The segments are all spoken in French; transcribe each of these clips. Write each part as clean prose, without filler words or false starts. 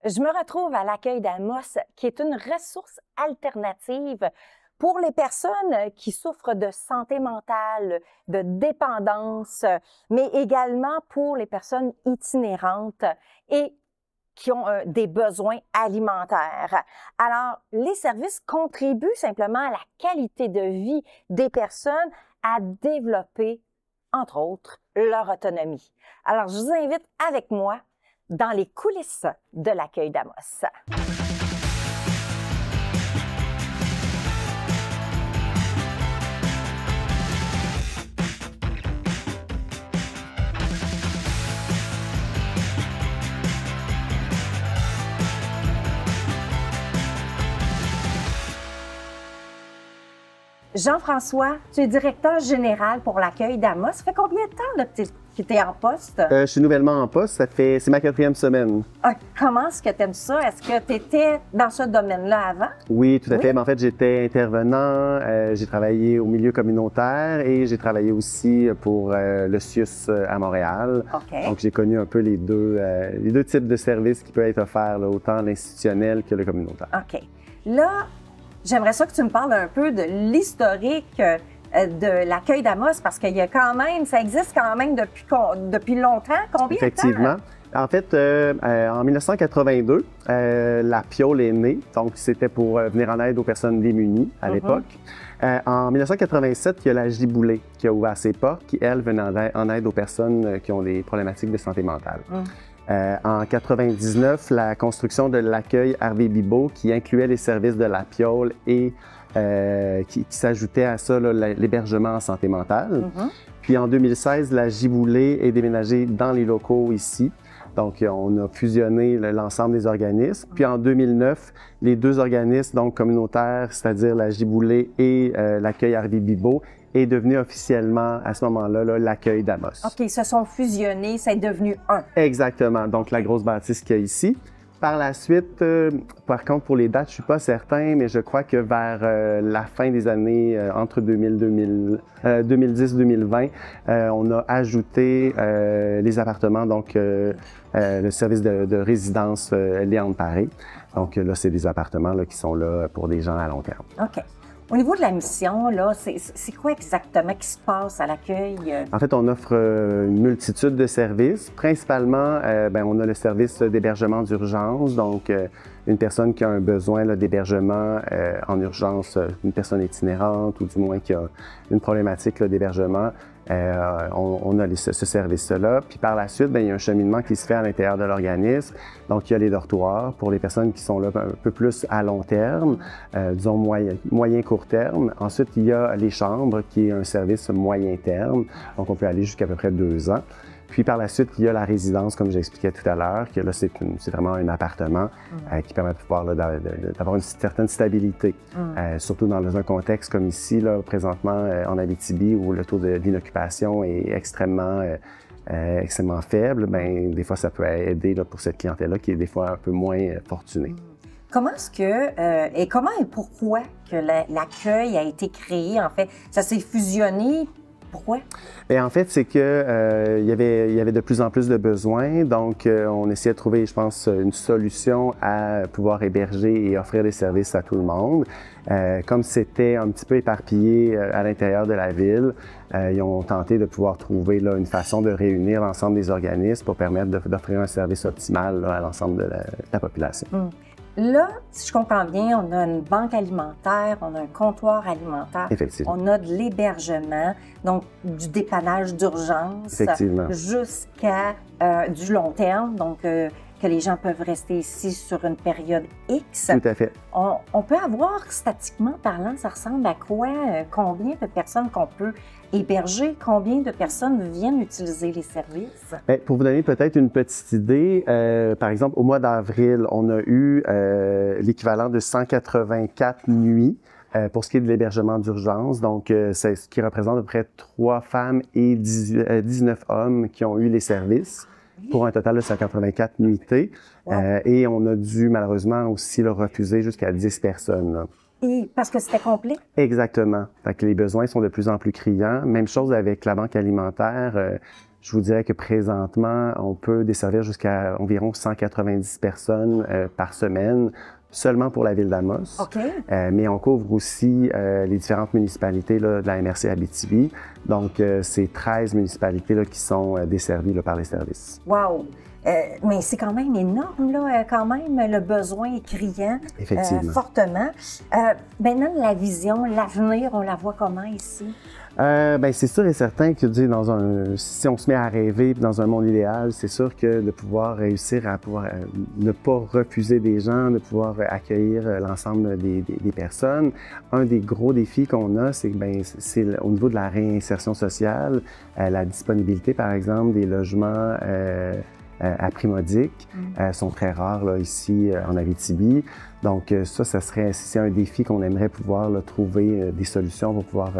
Je me retrouve à l'accueil d'Amos, qui est une ressource alternative pour les personnes qui souffrent de santé mentale, de dépendance, mais également pour les personnes itinérantes et qui ont des besoins alimentaires. Alors, les services contribuent simplement à la qualité de vie des personnes à développer, entre autres, leur autonomie. Alors, je vous invite avec moi dans les coulisses de l'accueil d'Amos. Jean-François, tu es directeur général pour l'accueil d'Amos. Ça fait combien de temps que tu es en poste? Je suis nouvellement en poste, c'est ma 4e semaine. Comment est-ce que tu aimes ça? Est-ce que tu étais dans ce domaine-là avant? Oui, tout à fait. Mais en fait, j'étais intervenant, j'ai travaillé au milieu communautaire et j'ai travaillé aussi pour le CIUS à Montréal. Okay. Donc, j'ai connu un peu les deux types de services qui peuvent être offerts, là, autant l'institutionnel que le communautaire. OK. Là, j'aimerais ça que tu me parles un peu de l'historique de l'accueil d'Amos, parce qu'il y a quand même, ça existe quand même depuis longtemps. Combien Effectivement. de temps? En fait, en 1982, la Piole est née, donc c'était pour venir en aide aux personnes démunies à l'époque. En 1987, il y a la Giboulée qui a ouvert ses portes, qui, elle, venait en aide aux personnes qui ont des problématiques de santé mentale. En 99, la construction de l'accueil Harvey Bibeau, qui incluait les services de la Piole et qui s'ajoutait à ça l'hébergement en santé mentale. Puis en 2016, la Giboulée est déménagée dans les locaux ici. Donc, on a fusionné l'ensemble des organismes. Puis en 2009, les deux organismes, donc communautaires, c'est-à-dire la Giboulée et l'accueil Harvey Bibeau, est devenu officiellement, à ce moment-là, l'accueil d'Amos. OK, ils se sont fusionnés, c'est devenu un. Exactement. Donc, la grosse bâtisse qu'il y a ici. Par la suite, par contre, pour les dates, je ne suis pas certain, mais je crois que vers la fin des années, entre 2010-2020, on a ajouté les appartements, donc le service de résidence Léandre Paré. Donc là, c'est des appartements là, qui sont là pour des gens à long terme. OK. Au niveau de la mission, là, c'est quoi exactement qui se passe à l'accueil? En fait, on offre une multitude de services. Principalement, on a le service d'hébergement d'urgence. Donc, une personne qui a un besoin d'hébergement en urgence, une personne itinérante ou du moins qui a une problématique d'hébergement, on a ce service-là. Puis par la suite, il y a un cheminement qui se fait à l'intérieur de l'organisme. Donc, il y a les dortoirs pour les personnes qui sont là un peu plus à long terme, disons moyen-court terme. Ensuite, il y a les chambres, qui est un service moyen terme. Donc, on peut aller jusqu'à peu près 2 ans. Puis par la suite, il y a la résidence, comme j'expliquais tout à l'heure, que là, c'est vraiment un appartement qui permet de pouvoir d'avoir une certaine stabilité, surtout dans un contexte comme ici, là, présentement en Abitibi, où le taux d'inoccupation est extrêmement faible. Bien, des fois, ça peut aider là, pour cette clientèle-là qui est des fois un peu moins fortunée. Comment est-ce que, et comment et pourquoi que l'accueil a été créé, en fait? Ça s'est fusionné? Pourquoi? Bien, en fait, c'est que il y avait de plus en plus de besoins, donc on essayait de trouver, je pense, une solution à pouvoir héberger et offrir des services à tout le monde. Comme c'était un petit peu éparpillé à l'intérieur de la ville, ils ont tenté de pouvoir trouver là, une façon de réunir l'ensemble des organismes pour permettre d'offrir un service optimal là, à l'ensemble de la population. Là, si je comprends bien, on a une banque alimentaire, on a un comptoir alimentaire, effectivement, on a de l'hébergement, donc du dépannage d'urgence jusqu'à du long terme, donc que les gens peuvent rester ici sur une période X. Tout à fait. On peut avoir, statiquement parlant, ça ressemble à quoi? Combien de personnes qu'on peut héberger? Combien de personnes viennent utiliser les services? Bien, pour vous donner peut-être une petite idée, par exemple, au mois d'avril, on a eu l'équivalent de 184 nuits pour ce qui est de l'hébergement d'urgence. Donc, c'est ce qui représente à peu près 3 femmes et 19 hommes qui ont eu les services, pour un total de 184 nuitées. Et on a dû malheureusement aussi le refuser jusqu'à 10 personnes. Là. Et parce que c'était complet? Exactement. Fait que les besoins sont de plus en plus criants. Même chose avec la banque alimentaire. Je vous dirais que présentement, on peut desservir jusqu'à environ 190 personnes par semaine, seulement pour la ville d'Amos. Okay. Mais on couvre aussi les différentes municipalités là, de la MRC Abitibi. Donc, c'est 13 municipalités là, qui sont desservies là, par les services. Wow! Mais c'est quand même énorme, là, quand même, le besoin est criant. Effectivement. Fortement. Maintenant, la vision, l'avenir, on la voit comment ici? Ben, c'est sûr et certain que si on se met à rêver dans un monde idéal, c'est sûr que de pouvoir réussir à pouvoir ne pas refuser des gens, de pouvoir accueillir l'ensemble des personnes. Un des gros défis qu'on a, c'est au niveau de la réinsertion sociale, la disponibilité, par exemple, des logements à prix modique sont très rares là, ici en Abitibi. Donc c'est un défi qu'on aimerait pouvoir là, trouver des solutions pour pouvoir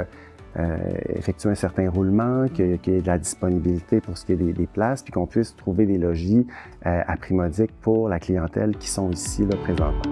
effectuer un certain roulement, qu'il y ait de la disponibilité pour ce qui est des places, puis qu'on puisse trouver des logis à prix modique pour la clientèle qui sont ici là, présentement.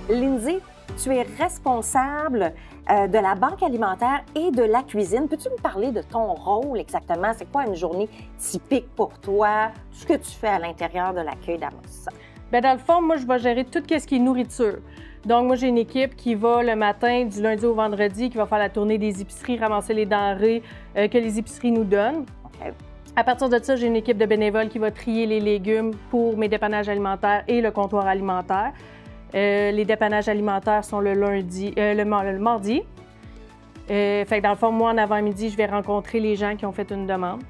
Lindsay, tu es responsable de la banque alimentaire et de la cuisine. Peux-tu me parler de ton rôle exactement? C'est quoi une journée typique pour toi? Tout ce que tu fais à l'intérieur de l'accueil d'Amos? Bien, dans le fond, moi, je vais gérer tout ce qui est nourriture. Donc, moi, j'ai une équipe qui va le matin, du lundi au vendredi, qui va faire la tournée des épiceries, ramasser les denrées que les épiceries nous donnent. Okay. À partir de ça, j'ai une équipe de bénévoles qui va trier les légumes pour mes dépannages alimentaires et le comptoir alimentaire. Les dépannages alimentaires sont le mardi. Fait que dans le fond, moi, en avant-midi, je vais rencontrer les gens qui ont fait une demande.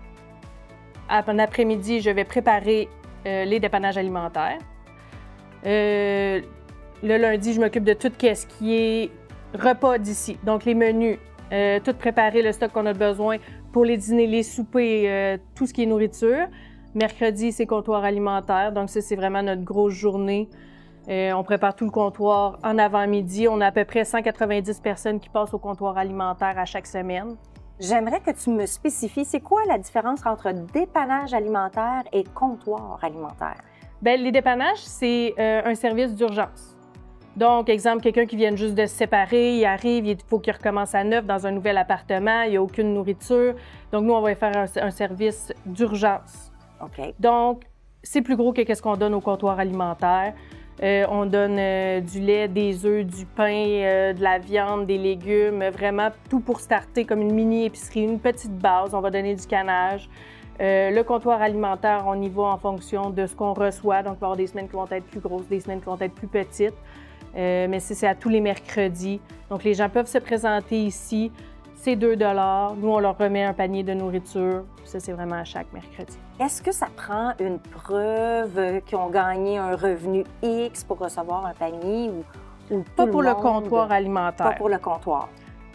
En après-midi, je vais préparer les dépannages alimentaires. Le lundi, je m'occupe de tout ce qui est repas d'ici. Donc, les menus, tout préparer, le stock qu'on a besoin pour les dîners, les soupers, tout ce qui est nourriture. Mercredi, c'est comptoir alimentaire. Donc, ça, c'est vraiment notre grosse journée. On prépare tout le comptoir en avant-midi. On a à peu près 190 personnes qui passent au comptoir alimentaire à chaque semaine. J'aimerais que tu me spécifies, c'est quoi la différence entre dépannage alimentaire et comptoir alimentaire? Bien, les dépannages, c'est un service d'urgence. Donc, exemple, quelqu'un qui vient juste de se séparer, il arrive, il faut qu'il recommence à neuf dans un nouvel appartement, il n'y a aucune nourriture. Donc, nous, on va faire un service d'urgence. OK. Donc, c'est plus gros que ce qu'on donne au comptoir alimentaire. On donne du lait, des œufs, du pain, de la viande, des légumes, vraiment tout pour starter comme une mini-épicerie, une petite base. On va donner du canage. Le comptoir alimentaire, on y va en fonction de ce qu'on reçoit. Donc, il va y avoir des semaines qui vont être plus grosses, des semaines qui vont être plus petites. Mais c'est à tous les mercredis. Donc, les gens peuvent se présenter ici. C'est 2 $. Nous, on leur remet un panier de nourriture. Ça, c'est vraiment à chaque mercredi. Est-ce que ça prend une preuve qu'ils ont gagné un revenu X pour recevoir un panier ou Pas pour le comptoir alimentaire. Pas pour le comptoir.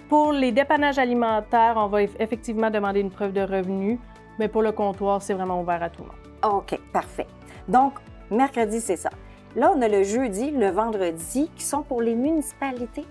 Pour les dépannages alimentaires, on va effectivement demander une preuve de revenu, mais pour le comptoir, c'est vraiment ouvert à tout le monde. OK, parfait. Donc, mercredi, c'est ça. Là, on a le jeudi, le vendredi, qui sont pour les municipalités.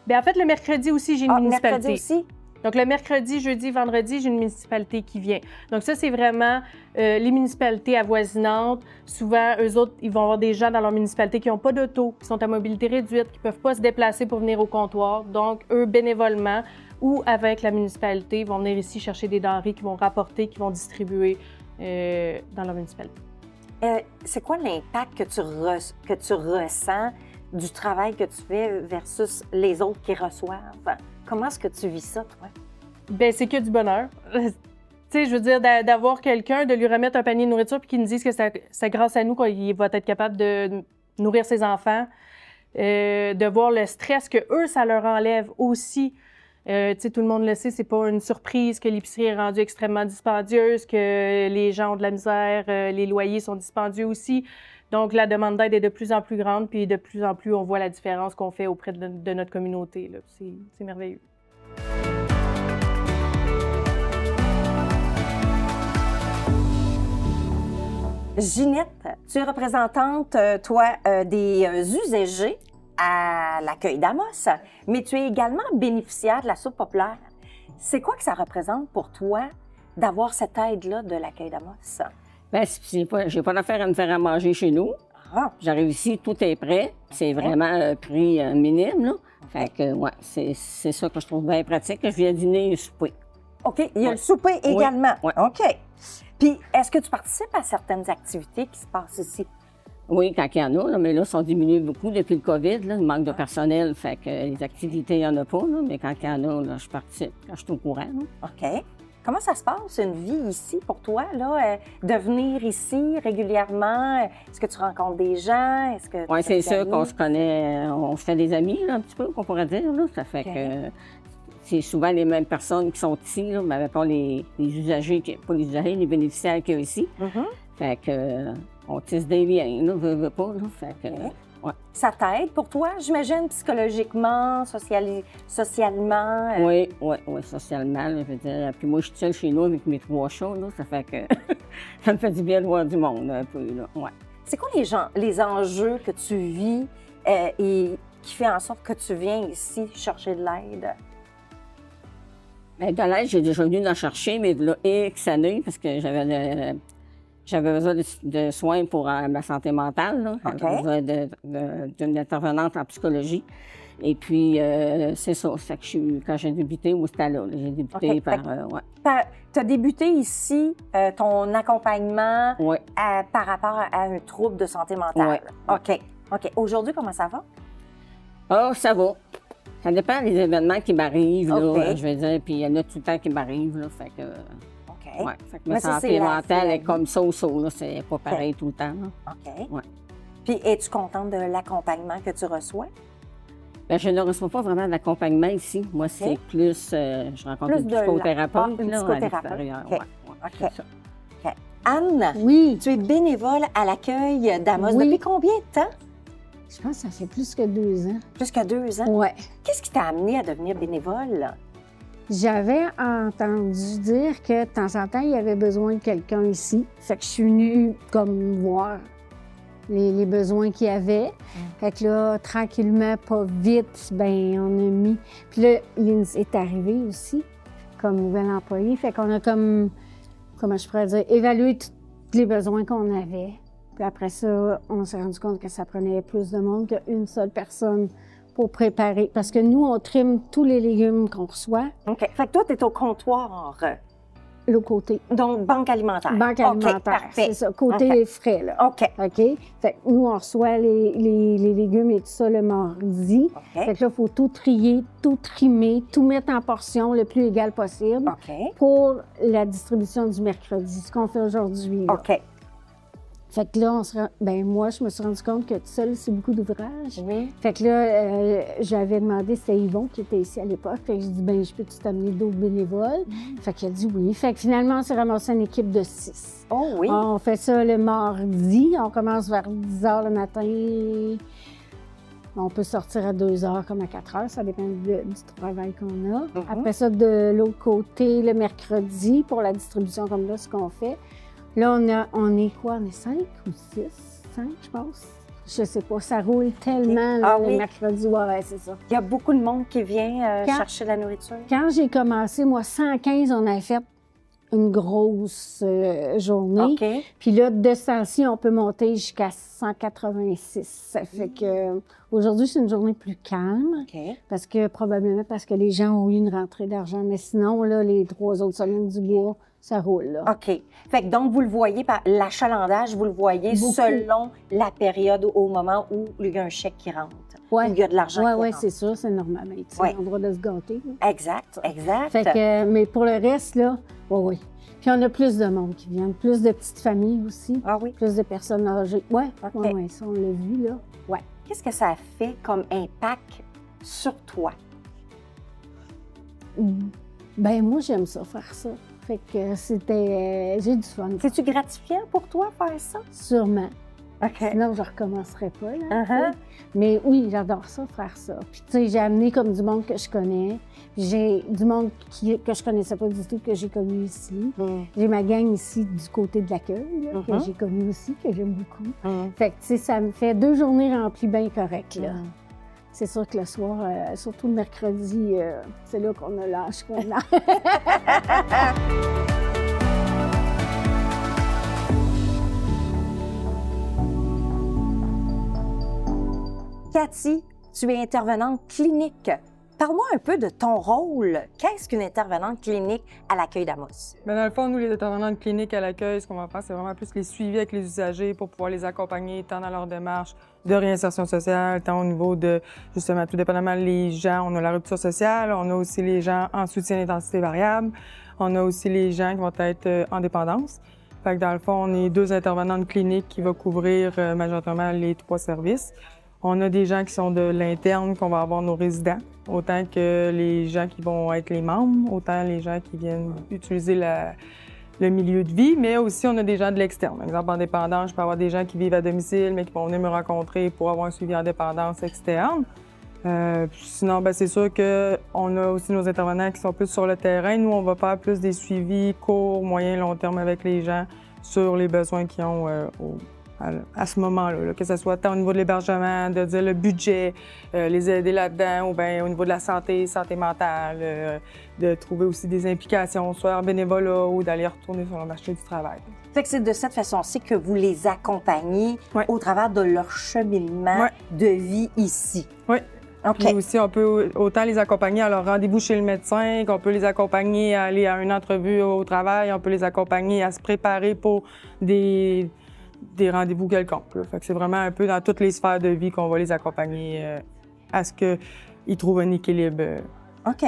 Bien, en fait, le mercredi aussi, j'ai une municipalité. Mercredi aussi? Donc, le mercredi, jeudi, vendredi, j'ai une municipalité qui vient. Donc, ça, c'est vraiment les municipalités avoisinantes. Souvent, eux autres, ils vont avoir des gens dans leur municipalité qui n'ont pas d'auto, qui sont à mobilité réduite, qui ne peuvent pas se déplacer pour venir au comptoir. Donc, eux, bénévolement ou avec la municipalité, vont venir ici chercher des denrées qu'ils vont rapporter, qu'ils vont distribuer dans leur municipalité. C'est quoi l'impact que tu ressens du travail que tu fais versus les autres qui reçoivent? Comment est-ce que tu vis ça, toi? Bien, c'est que du bonheur. Tu sais, je veux dire, d'avoir quelqu'un, de lui remettre un panier de nourriture puis qu'il nous dise que c'est grâce à nous qu'il va être capable de nourrir ses enfants, de voir le stress que eux, ça leur enlève aussi. Tu sais, tout le monde le sait, c'est pas une surprise que l'épicerie est rendue extrêmement dispendieuse, que les gens ont de la misère, les loyers sont dispendieux aussi. Donc, la demande d'aide est de plus en plus grande, puis de plus en plus, on voit la différence qu'on fait auprès de notre communauté. C'est merveilleux. Ginette, tu es représentante, toi, des usagers à l'accueil d'Amos, mais tu es également bénéficiaire de la soupe populaire. C'est quoi que ça représente pour toi d'avoir cette aide-là de l'accueil d'Amos? Bien, j'ai pas d'affaire à me faire à manger chez nous. Ah. J'arrive ici, tout est prêt. C'est vraiment un prix minime, là. Fait que, ouais, c'est ça que je trouve bien pratique. Je viens dîner et souper. OK. Il y a le souper également. Ouais. OK. Puis, est-ce que tu participes à certaines activités qui se passent ici? Oui, quand il y en a, là, mais là, ils sont diminués beaucoup depuis le COVID. Là, il manque de personnel, fait que les activités, il n'y en a pas. Là, mais quand il y en a, là, je participe, quand je suis au courant. Là. OK. Comment ça se passe, une vie ici pour toi, là, de venir ici régulièrement? Est-ce que tu rencontres des gens? Est-ce que Oui, c'est sûr qu'on se connaît, on se fait des amis, là, un petit peu, qu'on pourrait dire. Là. Ça fait que c'est souvent les mêmes personnes qui sont ici, là, mais avec pas les usagers, pas les usagers, les bénéficiaires qu'il y a ici. Fait que on tisse des liens, là, veut pas, là. Fait que, ouais. Ça t'aide pour toi, j'imagine, psychologiquement, socialement? Oui, socialement, là, je veux dire. Puis moi, je suis seule chez nous avec mes 3 chats, là, ça fait que ça me fait du bien de voir du monde, un peu, là, ouais. C'est quoi les enjeux que tu vis et qui fait en sorte que tu viens ici chercher de l'aide? Bien, de l'aide, j'ai déjà venu en chercher, mais de là, X années, parce que j'avais besoin de soins pour ma santé mentale. Là. J'avais besoin d'une intervenante en psychologie. Et puis, c'est ça. C'est que quand j'ai débuté, où c'était là? J'ai débuté par... Tu as débuté ici ton accompagnement Ouais. par rapport à un trouble de santé mentale. Ouais. OK. Aujourd'hui, comment ça va? Ah, ça va. Ça dépend des événements qui m'arrivent, là, OK. je veux dire. Puis il y en a tout le temps qui m'arrivent, là. Fait que... OK. Ouais, fait que ma santé mentale est comme ça ou ça, là. C'est pas pareil tout le temps, là. OK. Ouais. Puis, es-tu contente de l'accompagnement que tu reçois? Bien, je ne reçois pas vraiment d'accompagnement ici. Moi, c'est plus... je rencontre Plus une de psychothérapeute, une là, à psychothérapeute. l'extérieur. OK. Ouais, OK. c'est ça. OK. Anne, Oui, tu es bénévole à l'accueil d'Amos. Oui. Depuis combien de temps? je pense que ça fait plus que 2 ans. Plus que 2 ans. Ouais. Qu'est-ce qui t'a amené à devenir bénévole? J'avais entendu dire que de temps en temps, il y avait besoin de quelqu'un ici. Fait que je suis venue comme voir les besoins qu'il y avait. Fait que là, tranquillement, pas vite, ben on a mis... Puis là, Lynn est arrivée aussi comme nouvelle employée. Fait qu'on a comme, comment je pourrais dire, évalué tous les besoins qu'on avait. Puis après ça, on s'est rendu compte que ça prenait plus de monde qu'une seule personne pour préparer. Parce que nous, on trime tous les légumes qu'on reçoit. OK. Fait que toi, tu es au comptoir. L'autre côté. Donc, banque alimentaire. Banque alimentaire, c'est ça. Côté frais, là. OK. OK? Fait que nous, on reçoit les légumes et tout ça le mardi. OK. Fait que là, il faut tout trier, tout trimer, tout mettre en portions le plus égal possible OK. pour la distribution du mercredi, ce qu'on fait aujourd'hui. là. OK. Fait que là, moi, je me suis rendu compte que tout seul, c'est beaucoup d'ouvrage. Oui. Fait que là, j'avais demandé, c'était Yvon qui était ici à l'époque. Fait que j'ai dit, ben je peux-tu t'amener d'autres bénévoles? Fait qu'il a dit oui. Fait que finalement, on s'est ramassé une équipe de 6. Oh oui. On fait ça le mardi. On commence vers 10 h le matin. On peut sortir à 2 h comme à 4 h. Ça dépend du travail qu'on a. Après ça, de l'autre côté, le mercredi, pour la distribution comme là, ce qu'on fait. Là, on est quoi? On est 5 ou 6? 5, je pense. Je sais pas. Ça roule tellement là, le mercredi. Ouais, c'est ça. Il y a beaucoup de monde qui vient chercher la nourriture. Quand j'ai commencé, moi, 115, on a fait une grosse journée. OK. Puis là, de ce temps-ci, on peut monter jusqu'à 186. Ça fait que aujourd'hui, c'est une journée plus calme. OK. Probablement parce que les gens ont eu une rentrée d'argent. Mais sinon, là, les 3 autres semaines du mois, ça roule, là. OK. Fait que donc, vous le voyez, par l'achalandage, vous le voyez Beaucoup. selon la période au moment où il y a un chèque qui rentre. Ouais. Où il y a de l'argent qui Oui, rentre. c'est sûr, c'est normal. C'est un droit de se gâter. Là. Exact, exact. Fait que, mais pour le reste, là, oui. Puis on a plus de monde qui vient, plus de petites familles aussi, Ah oui. plus de personnes âgées. Oui, OK. ça, on l'a vu, là. Ouais. Qu'est-ce que ça fait comme impact sur toi? Ben moi, j'aime ça, faire ça. Fait que j'ai du fun. C'est-tu gratifiant pour toi faire ça? Sûrement. OK. Sinon, je ne recommencerai pas, là. Uh-huh. Mais oui, j'adore ça, faire ça. Puis, tu sais, j'ai amené comme du monde que je connais. J'ai du monde que je connaissais pas du tout, que j'ai connu ici. J'ai ma gang ici du côté de l'accueil, là, que j'ai connu aussi, que j'aime beaucoup. Fait que, tu sais, ça me fait 2 journées remplies bien correctes, là. C'est sûr que le soir, surtout le mercredi, c'est là qu'on a l'âge qu'on a. Cathy, tu es intervenante clinique. Parle-moi un peu de ton rôle. Qu'est-ce qu'une intervenante clinique à l'accueil d'Amos? Bien, dans le fond, nous, les intervenantes cliniques à l'accueil, ce qu'on va faire, c'est vraiment plus les suivis avec les usagers pour pouvoir les accompagner tant dans leur démarche de réinsertion sociale, tant au niveau de, justement, tout dépendamment les gens, on a la rupture sociale, on a aussi les gens en soutien d'intensité variable, on a aussi les gens qui vont être en dépendance. Fait que dans le fond, on est 2 intervenantes cliniques qui vont couvrir majoritairement les 3 services. On a des gens qui sont de l'interne, qu'on va avoir nos résidents, autant que les gens qui vont être les membres, autant les gens qui viennent utiliser le milieu de vie, mais aussi on a des gens de l'externe. Par exemple, en dépendance, je peux avoir des gens qui vivent à domicile, mais qui vont venir me rencontrer pour avoir un suivi en dépendance externe. Sinon, c'est sûr qu'on a aussi nos intervenants qui sont plus sur le terrain. Nous, on va faire plus des suivis court, moyen, long terme avec les gens sur les besoins qu'ils ont à ce moment-là, que ce soit tant au niveau de l'hébergement, de dire le budget, les aider là-dedans, ou bien au niveau de la santé mentale, de trouver aussi des implications, soit en bénévolat ou d'aller retourner sur le marché du travail. Fait que c'est de cette façon-ci que vous les accompagnez au travers de leur cheminement de vie ici. Oui. OK. Puis aussi, on peut autant les accompagner à leur rendez-vous chez le médecin, qu'on peut les accompagner à aller à une entrevue au travail, on peut les accompagner à se préparer pour des rendez-vous quelconques. Fait que c'est vraiment un peu dans toutes les sphères de vie qu'on va les accompagner à ce qu'ils trouvent un équilibre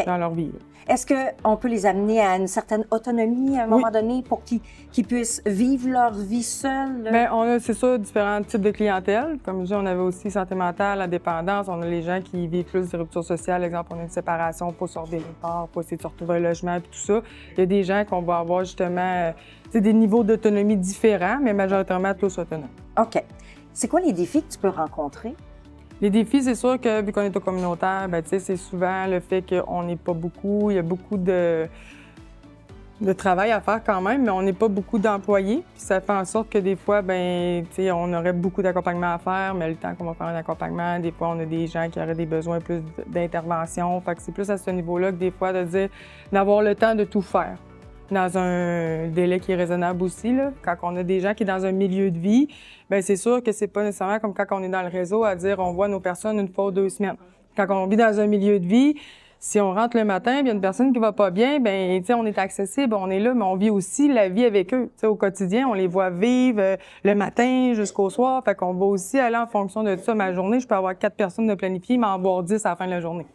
dans leur vie. Est-ce qu'on peut les amener à une certaine autonomie à un moment donné pour qu'ils puissent vivre leur vie seuls? Bien, on a, c'est ça, différents types de clientèle. Comme je dis, on avait aussi santé mentale, la dépendance. On a les gens qui vivent plus des ruptures sociales. Exemple, on a une séparation pour sortir des repas, pour essayer de se retrouver un logement et tout ça. Il y a des gens qu'on va avoir justement des niveaux d'autonomie différents, mais majoritairement tous autonomes. OK. C'est quoi les défis que tu peux rencontrer? Les défis, c'est sûr que vu qu'on est au communautaire, c'est souvent le fait qu'on n'est pas beaucoup. Il y a beaucoup de travail à faire quand même, mais on n'est pas beaucoup d'employés. Puis ça fait en sorte que des fois, on aurait beaucoup d'accompagnement à faire, mais le temps qu'on va faire un accompagnement, des fois, on a des gens qui auraient des besoins plus d'intervention. Fait que c'est plus à ce niveau-là que des fois de dire d'avoir le temps de tout faire dans un délai qui est raisonnable aussi. Là. Quand on a des gens qui sont dans un milieu de vie, bien, c'est sûr que c'est pas nécessairement comme quand on est dans le réseau à dire on voit nos personnes une fois ou 2 semaines. Quand on vit dans un milieu de vie, si on rentre le matin, il y a une personne qui va pas bien, bien, on est accessible, on est là, mais on vit aussi la vie avec eux. T'sais, au quotidien, on les voit vivre le matin jusqu'au soir. Fait qu'on va aussi aller en fonction de ça. Ma journée, je peux avoir 4 personnes de planifier, mais en avoir 10 à la fin de la journée.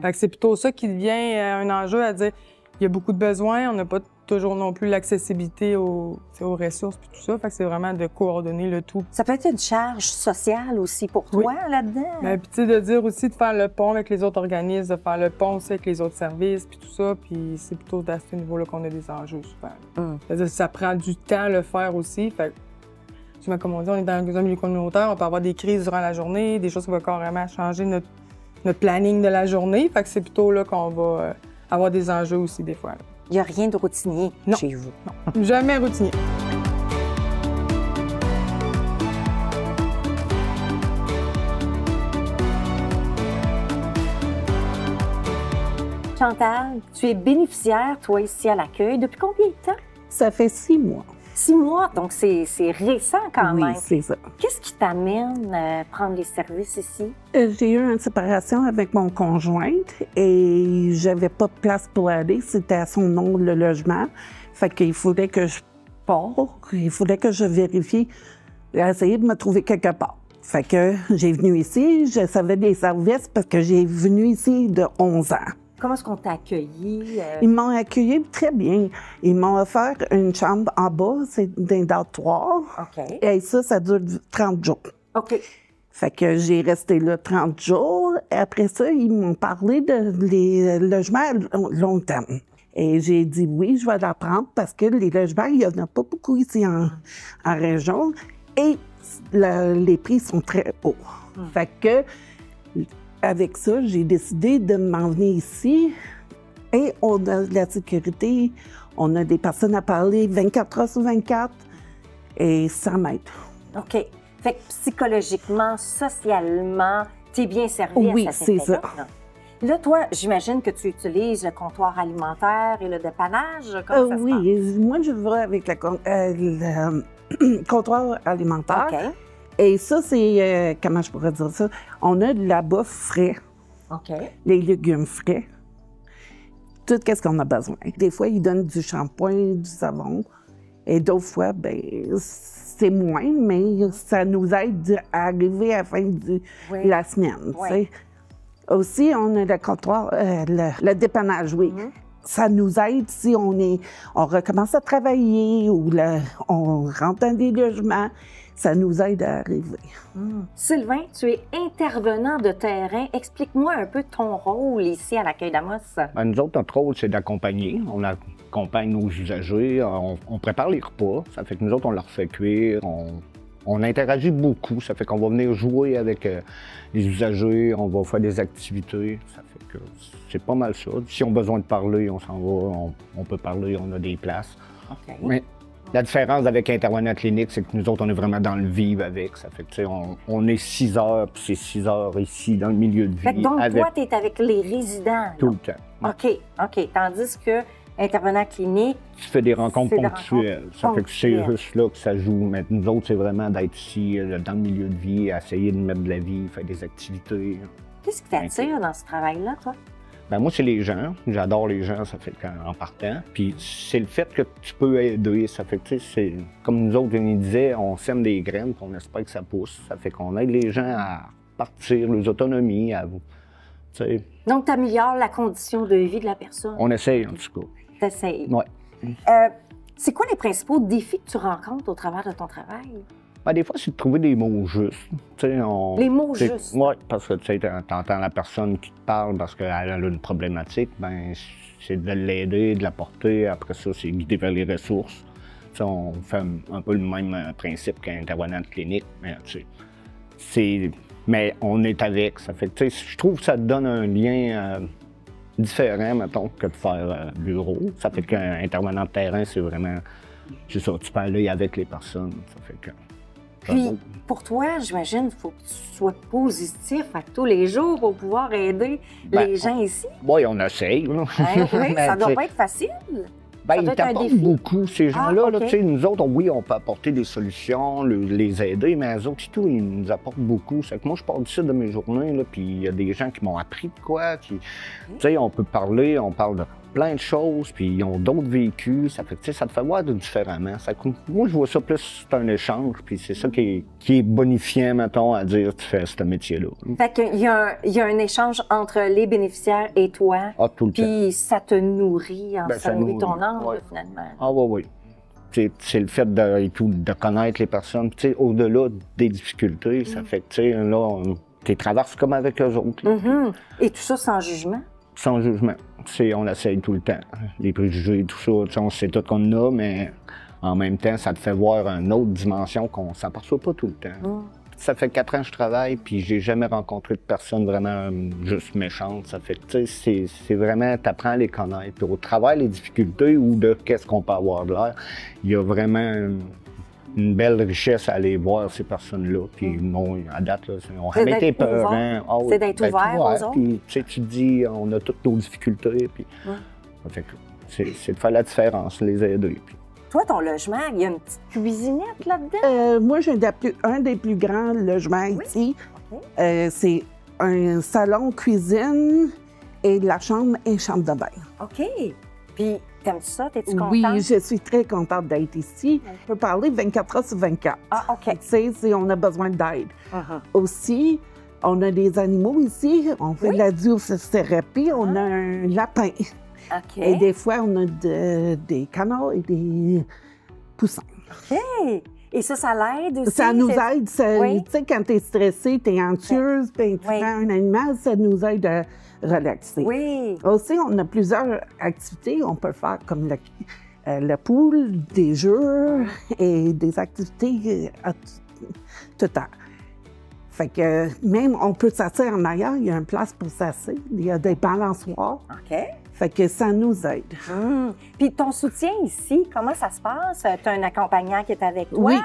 Fait que c'est plutôt ça qui devient un enjeu à dire il y a beaucoup de besoins, on n'a pas toujours non plus l'accessibilité aux ressources et tout ça. Fait que c'est vraiment de coordonner le tout. Ça peut être une charge sociale aussi pour toi là-dedans? Bien, puis tu sais, de dire aussi de faire le pont avec les autres organismes, de faire le pont aussi avec les autres services puis tout ça. Puis c'est plutôt à ce niveau-là qu'on a des enjeux souvent. C'est-à-dire que ça prend du temps à le faire aussi. Fait que, comme on dit, on est dans un milieu communautaire, on peut avoir des crises durant la journée, des choses qui vont carrément changer notre planning de la journée. Fait que c'est plutôt là qu'on va avoir des enjeux aussi des fois. Là. Il n'y a rien de routinier chez vous? Non, jamais routinier. Chantal, tu es bénéficiaire, toi, ici à l'accueil. Depuis combien de temps? Ça fait 6 mois. 6 mois, donc c'est récent quand même. Oui, c'est ça. Qu'est-ce qui t'amène à prendre les services ici? J'ai eu une séparation avec mon conjoint et j'avais pas de place pour aller. C'était à son nom le logement. Fait qu'il fallait que je parte, il fallait que je vérifie, essayer de me trouver quelque part. Fait que j'ai venu ici, je savais des services parce que j'ai venu ici de 11 ans. Comment est-ce qu'on t'a accueilli? Ils m'ont accueilli très bien. Ils m'ont offert une chambre en bas, c'est d'un dortoir. OK. Et ça dure 30 jours. OK. Fait que j'ai resté là 30 jours. Et après ça, ils m'ont parlé de les logements à long terme. Et j'ai dit oui, je vais la prendre parce que les logements, il n'y en a pas beaucoup ici en région. Et les prix sont très hauts. Fait que avec ça, j'ai décidé de m'en venir ici et on a de la sécurité, on a des personnes à parler 24 heures sur 24 et ça m'aide. OK. Fait que psychologiquement, socialement, tu es bien servi oui, à cette c'est ça. Là, toi, j'imagine que tu utilises le comptoir alimentaire et le dépannage. Comment ça se oui, moi je vais avec le comptoir alimentaire. OK. Et ça, c'est, comment je pourrais dire ça? On a de la bouffe frais, OK. les légumes frais, tout ce qu'on a besoin. Des fois, ils donnent du shampoing, du savon, et d'autres fois, ben c'est moins, mais ça nous aide à arriver à la fin de la semaine. Oui. Tu sais. Aussi, on a le comptoir, le dépannage, oui. Ça nous aide si on recommence à travailler ou on rentre dans des logements. Ça nous aide à arriver. Sylvain, tu es intervenant de terrain. Explique-moi un peu ton rôle ici à l'accueil d'Amos. Ben, nous autres, notre rôle, c'est d'accompagner. On accompagne nos usagers, on prépare les repas. Ça fait que nous autres, on leur fait cuire, on interagit beaucoup. Ça fait qu'on va venir jouer avec les usagers, on va faire des activités. Ça fait que c'est pas mal ça. Si on a besoin de parler, on s'en va, on peut parler, on a des places. OK. Mais la différence avec intervenant clinique, c'est que nous autres, on est vraiment dans le vivre avec. Ça fait que, tu sais, on est 6 heures, puis c'est 6 heures ici, dans le milieu de vie. Fait que donc, avec toi, tu es avec les résidents. Là. tout le temps. Ouais. OK. Tandis que intervenant clinique, Tu fais des rencontres C'est des ponctuelles. rencontres Ça fait que c'est ponctuelles. juste là que ça joue. Mais nous autres, c'est vraiment d'être ici, dans le milieu de vie, essayer de mettre de la vie, faire des activités. qu'est-ce qui t'attire dans ce travail-là, toi? Ben moi, c'est les gens. J'adore les gens, ça fait qu'en partant. Puis c'est le fait que tu peux aider. Ça fait que, tu sais, c'est comme nous autres, on disait, on sème des graines, puis on espère que ça pousse. Ça fait qu'on aide les gens à partir, leurs autonomies, à, tu sais, Donc, tu améliores la condition de vie de la personne. on essaye en tout cas. T'essayes. Ouais. C'est quoi les principaux défis que tu rencontres au travers de ton travail? Ben, des fois, c'est de trouver des mots justes. Tu sais, Les mots c'est- justes. Oui, parce que tu sais, t'entends la personne qui te parle parce qu'elle a une problématique, ben c'est de l'aider, de la porter. Après ça, c'est guider vers les ressources. Tu sais, on fait un peu le même principe qu'un intervenant de clinique, mais tu sais, mais on est avec. Ça fait que, tu sais, je trouve que ça te donne un lien différent, mettons, que de faire bureau. Ça fait qu'un intervenant de terrain, c'est vraiment, c'est ça, tu peux aller avec les personnes. Ça fait que... Puis, pour toi, j'imagine, il faut que tu sois positif à tous les jours pour pouvoir aider Ben, les gens ici. Oui, on essaye. Là. Hein, oui, Mais, ça doit tu sais, pas être facile. ben, ça ils doit être un t'apportent défi. beaucoup, ces gens-là. Ah, Là, ok. tu sais, nous autres, oui, on peut apporter des solutions, les aider, mais eux autres, et tout, ils nous apportent beaucoup. C'est que moi, je pars d'ici de mes journées, là, puis il y a des gens qui m'ont appris de quoi. Tu sais, on peut parler, on parle de plein de choses, puis ils ont d'autres vécus. Ça fait que, tu sais, ça te fait voir différemment. Ça, moi, je vois ça plus, c'est un échange, puis c'est ça qui est bonifiant, mettons, à dire, tu fais ce métier-là. Fait qu'il y a un échange entre les bénéficiaires et toi. Ah, tout le temps. Puis ça te nourrit, Ben, ça ça nourrit nourrit, ton âme, ouais. là, finalement. Ah oui. C'est le fait de connaître les personnes. Tu sais, au-delà des difficultés, ça fait que, tu sais, là, tu traverses comme avec eux autres, là, Mhm. Et tout ça sans jugement. sans jugement. On essaye tout le temps. Les préjugés et tout ça, tu sais, on sait tout qu'on a, mais en même temps, ça te fait voir une autre dimension qu'on ne s'aperçoit pas tout le temps. Ça fait 4 ans que je travaille, puis j'ai jamais rencontré de personne vraiment juste méchante. Ça fait que, tu sais, c'est vraiment, tu apprends à les connaître. Puis au travers les difficultés ou de qu'est-ce qu'on peut avoir de l'air, il y a vraiment une belle richesse à aller voir ces personnes-là. Puis non, à date, là, on C'est jamais été d'être ouvert. peurant. Ah oui, C'est d'être ouvert aux autres. Puis tu sais, tu te dis, on a toutes nos difficultés. Puis, ça fait que c'est de faire la différence, les aider. Puis, Toi, ton logement, il y a une petite cuisinette là-dedans. Moi, j'ai un des plus grands logements ici. OK. C'est un salon, cuisine et la chambre et chambre de bain. OK. Puis, t'aimes ça? T'es-tu contente? Oui, je suis très contente d'être ici. Je peux parler 24 heures sur 24. Ah, OK. Tu sais, si on a besoin d'aide. Mhm. Aussi, on a des animaux ici. On fait de la diothérapie. On a un lapin. OK. Et des fois, on a des canards et des poussins. OK. Et ça l'aide aussi? Ça nous c'est- aide. Ça- Oui. Tu sais, quand tu es stressé, tu es anxieuse, puis tu Oui. prends un animal, ça nous aide à relaxer. Oui. Aussi, on a plusieurs activités. On peut faire comme le pool, des jeux et des activités à tout temps. Fait que même, on peut s'asseoir en arrière. Il y a une place pour s'asseoir. Il y a des balançoires. OK. Fait que ça nous aide. Puis ton soutien ici, comment ça se passe? Tu as un accompagnant qui est avec toi? Oui.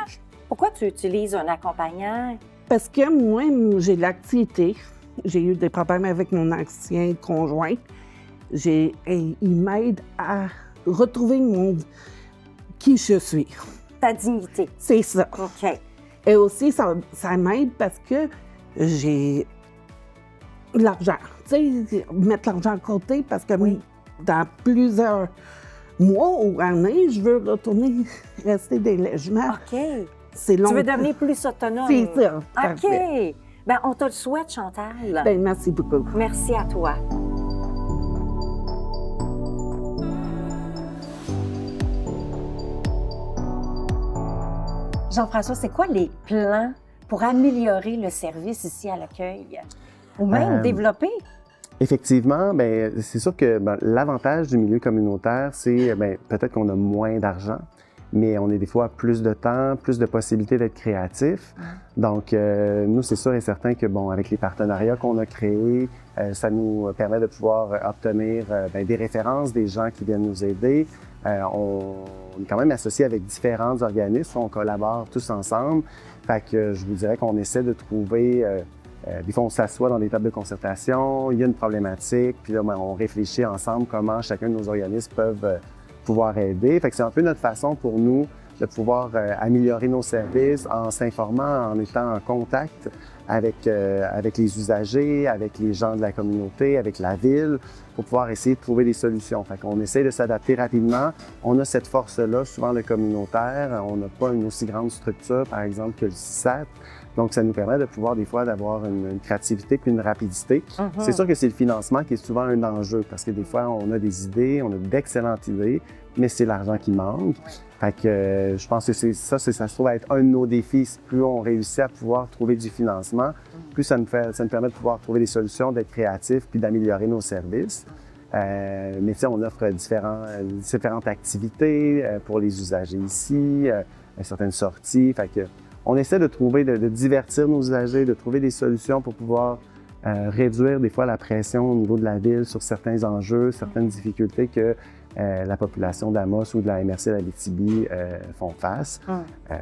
Pourquoi tu utilises un accompagnant? Parce que moi, j'ai de l'activité. J'ai eu des problèmes avec mon ancien conjoint. Et il m'aide à retrouver qui je suis. Ta dignité. C'est ça. OK. Et aussi, ça m'aide parce que j'ai l'argent. Tu sais, mettre l'argent à côté parce que dans plusieurs mois ou années, je veux retourner rester des logements. OK. C'est long. Tu veux devenir plus autonome. C'est ça. OK. Bien, on te le souhaite, Chantal. Bien, merci beaucoup. Merci à toi. Jean-François, c'est quoi les plans pour améliorer le service ici à l'accueil? Ou même développer? Effectivement, bien, c'est sûr que l'avantage du milieu communautaire, c'est peut-être qu'on a moins d'argent, mais on a des fois plus de temps, plus de possibilités d'être créatif. Donc, nous, c'est sûr et certain que, avec les partenariats qu'on a créés, ça nous permet de pouvoir obtenir des références, des gens qui viennent nous aider. On est quand même associé avec différents organismes, on collabore tous ensemble. Fait que je vous dirais qu'on essaie de trouver, des fois on s'assoit dans des tables de concertation, il y a une problématique, puis là on réfléchit ensemble comment chacun de nos organismes peuvent pouvoir aider. Fait que c'est un peu notre façon pour nous de pouvoir améliorer nos services en s'informant, en étant en contact avec les usagers, avec les gens de la communauté, avec la ville, pour pouvoir essayer de trouver des solutions. Fait qu'on essaie de s'adapter rapidement. On a cette force-là, souvent le communautaire. On n'a pas une aussi grande structure, par exemple, que le CISAT. Donc, ça nous permet de pouvoir, des fois, d'avoir une créativité puis une rapidité. C'est sûr que c'est le financement qui est souvent un enjeu, parce que des fois, on a des idées, on a d'excellentes idées, mais c'est l'argent qui manque. Fait que je pense que ça se trouve à être un de nos défis. Plus on réussit à pouvoir trouver du financement, plus ça nous permet de pouvoir trouver des solutions, d'être créatifs puis d'améliorer nos services. Mais tu sais, on offre différentes activités pour les usagers ici, certaines sorties. Fait que on essaie de trouver, de divertir nos usagers, de trouver des solutions pour pouvoir réduire des fois la pression au niveau de la ville sur certains enjeux, certaines difficultés que la population d'Amos ou de la MRC de l'Abitibi font face.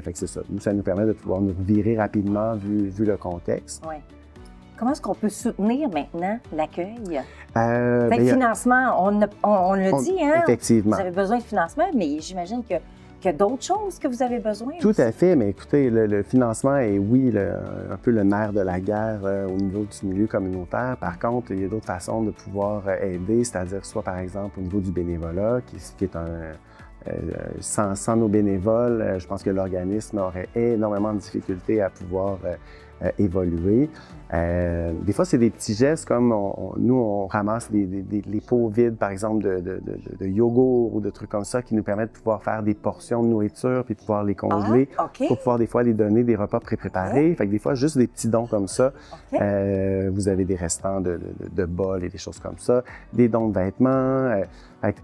Fait que c'est ça. Nous, ça nous permet de pouvoir nous virer rapidement vu le contexte. Oui. Comment est-ce qu'on peut soutenir maintenant l'accueil? Le financement, on l'a dit, hein? Effectivement. Vous avez besoin de financement, mais j'imagine qu'il y a d'autres choses que vous avez besoin. Tout à fait, mais écoutez, le financement est, oui, un peu le nerf de la guerre au niveau du milieu communautaire. Par contre, il y a d'autres façons de pouvoir aider, c'est-à-dire soit, par exemple, au niveau du bénévolat, qui est sans nos bénévoles, je pense que l'organisme aurait énormément de difficultés à pouvoir évoluer. Des fois, c'est des petits gestes comme nous, on ramasse les pots vides, par exemple, de yogourt ou de trucs comme ça qui nous permettent de pouvoir faire des portions de nourriture puis de pouvoir les congeler pour pouvoir des fois les donner des repas pré-préparés. Fait que des fois, juste des petits dons comme ça. Vous avez des restants de bols et des choses comme ça, des dons de vêtements.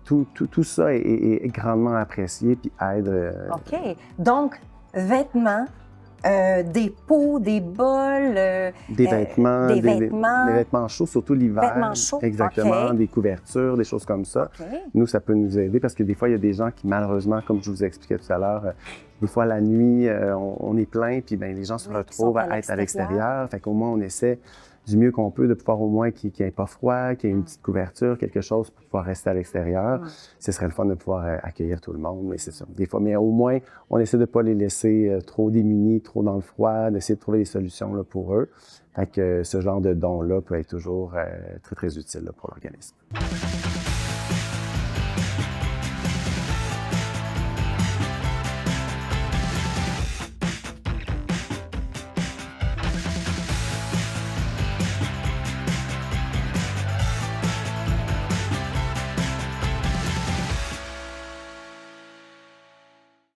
Tout ça est grandement apprécié puis aide. OK. Donc, vêtements, des pots, des bols, des vêtements, des vêtements chauds, surtout l'hiver. Vêtements chauds, exactement, des couvertures, des choses comme ça. Nous, ça peut nous aider parce que des fois, il y a des gens qui, malheureusement, comme je vous expliquais tout à l'heure, des fois, la nuit, on est plein, puis les gens se retrouvent à être à l'extérieur. Fait qu'au moins, on essaie du mieux qu'on peut de pouvoir au moins qu'il n'y ait pas froid, qu'il y ait une petite couverture, quelque chose pour pouvoir rester à l'extérieur. Ce serait le fun de pouvoir accueillir tout le monde, mais c'est ça. Des fois, mais au moins, on essaie de ne pas les laisser trop démunis, trop dans le froid, d'essayer de trouver des solutions là, pour eux. Fait que ce genre de don-là peut être toujours très, très utile là, pour l'organisme.